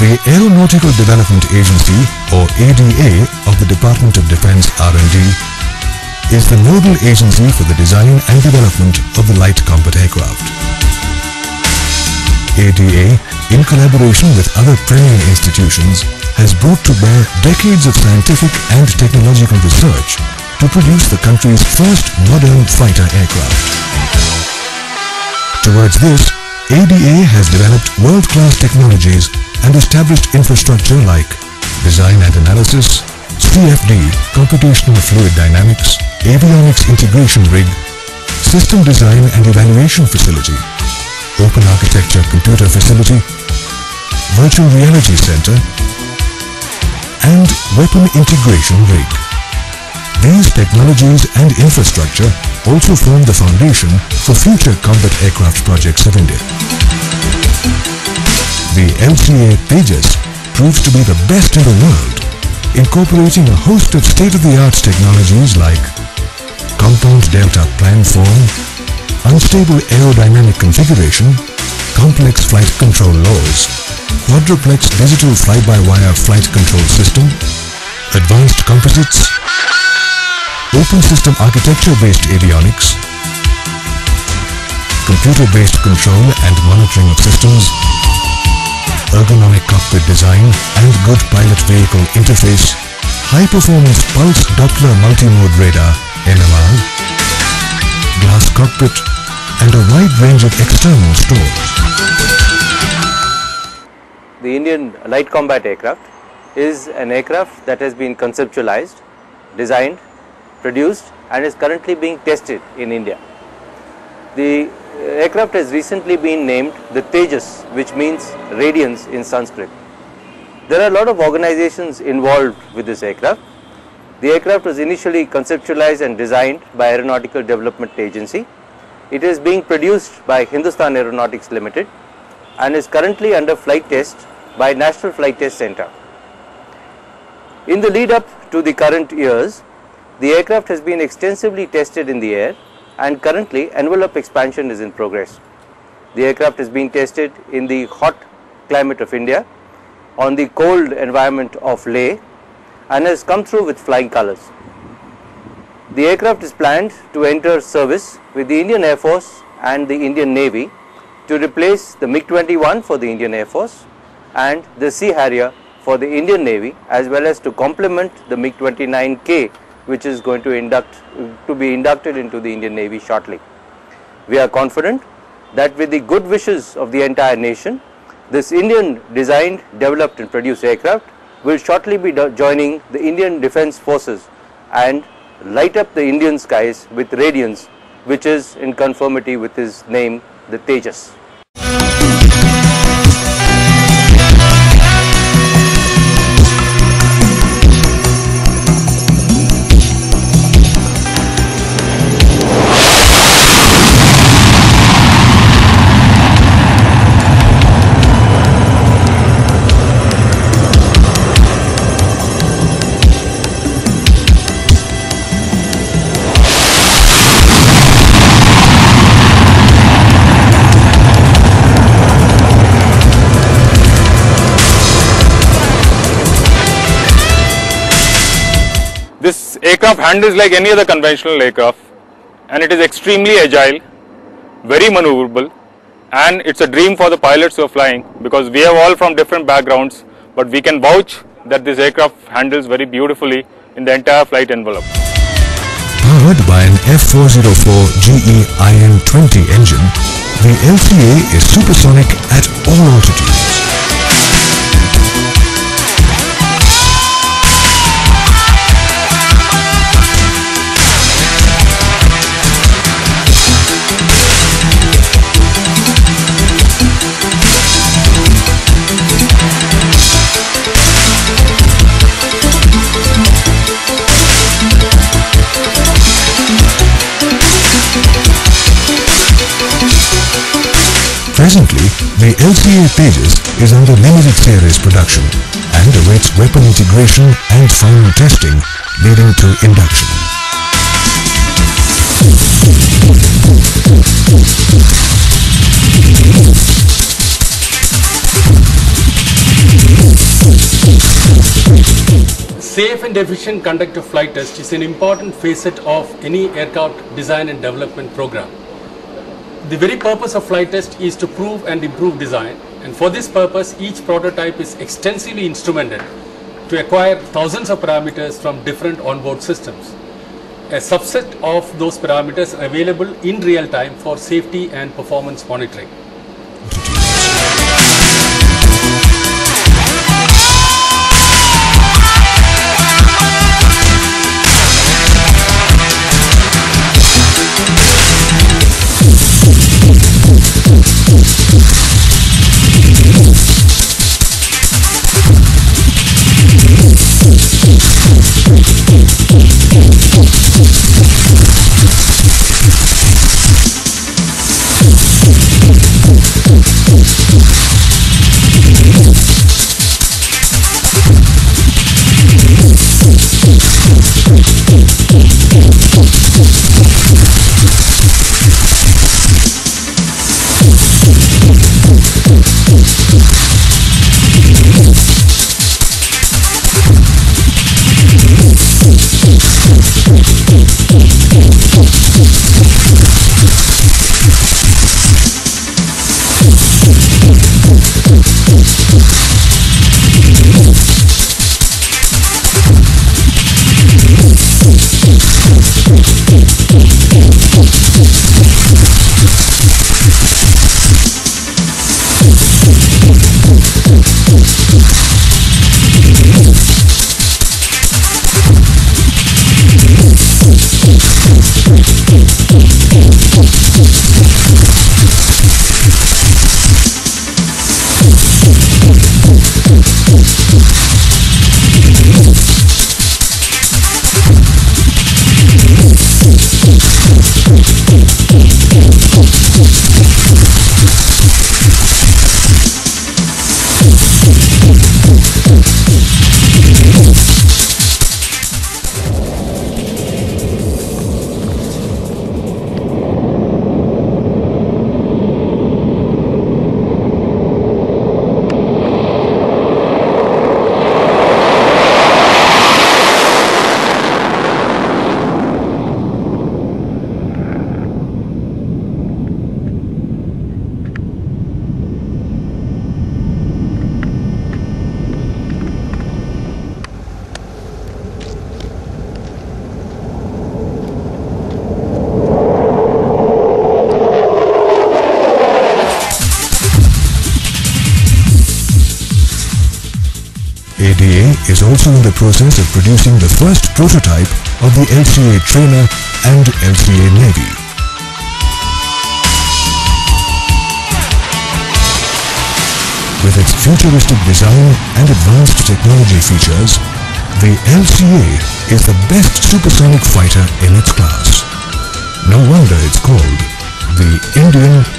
The Aeronautical Development Agency, or ADA, of the Department of Defence R&D is the nodal agency for the design and development of the light combat aircraft. ADA, in collaboration with other premier institutions, has brought to bear decades of scientific and technological research to produce the country's first modern fighter aircraft. Towards this, ADA has developed world-class technologies and established infrastructure like design and analysis, CFD, computational fluid dynamics, avionics integration rig, system design and evaluation facility, open architecture computer facility, virtual reality center, and weapon integration rig. These technologies and infrastructure also form the foundation for future combat aircraft projects of India. The LCA Tejas proves to be the best in the world, incorporating a host of state-of-the-art technologies like compound delta planform, unstable aerodynamic configuration, complex flight control laws, quadruplex digital fly-by-wire flight control system, advanced composites, open system architecture-based avionics, computer-based control and monitoring of systems, ergonomic cockpit design and good pilot vehicle interface, high-performance pulse Doppler multimode radar NMR, glass cockpit, and a wide range of external stores. The Indian light combat aircraft is an aircraft that has been conceptualized, designed, produced and is currently being tested in India. The aircraft has recently been named the Tejas, which means radiance in Sanskrit. There are a lot of organizations involved with this aircraft. The aircraft was initially conceptualized and designed by Aeronautical Development Agency. It is being produced by Hindustan Aeronautics Limited and is currently under flight test by National Flight Test Center. In the lead up to the current years, the aircraft has been extensively tested in the air and currently envelope expansion is in progress. The aircraft has been tested in the hot climate of India, on the cold environment of Leh, and has come through with flying colors. The aircraft is planned to enter service with the Indian Air Force and the Indian Navy to replace the MiG-21 for the Indian Air Force and the Sea Harrier for the Indian Navy, as well as to complement the MiG-29K, which is going to be inducted into the Indian Navy shortly. We are confident that with the good wishes of the entire nation, this Indian designed, developed and produced aircraft will shortly be joining the Indian Defence Forces and light up the Indian skies with radiance, which is in conformity with his name, the Tejas. This aircraft handles like any other conventional aircraft, and it is extremely agile, very maneuverable, and it's a dream for the pilots who are flying, because we are all from different backgrounds, but we can vouch that this aircraft handles very beautifully in the entire flight envelope. Powered by an F404 GE IN-20 engine, the LCA is supersonic at all altitudes. Presently, the LCA Tejas is under limited series production and awaits weapon integration and final testing, leading to induction. Safe and efficient conduct of flight test is an important facet of any aircraft design and development program. The very purpose of flight test is to prove and improve design, and for this purpose each prototype is extensively instrumented to acquire thousands of parameters from different onboard systems. A subset of those parameters are available in real time for safety and performance monitoring. ADA is also in the process of producing the first prototype of the LCA trainer and LCA Navy. With its futuristic design and advanced technology features, the LCA is the best supersonic fighter in its class. No wonder it's called the Indian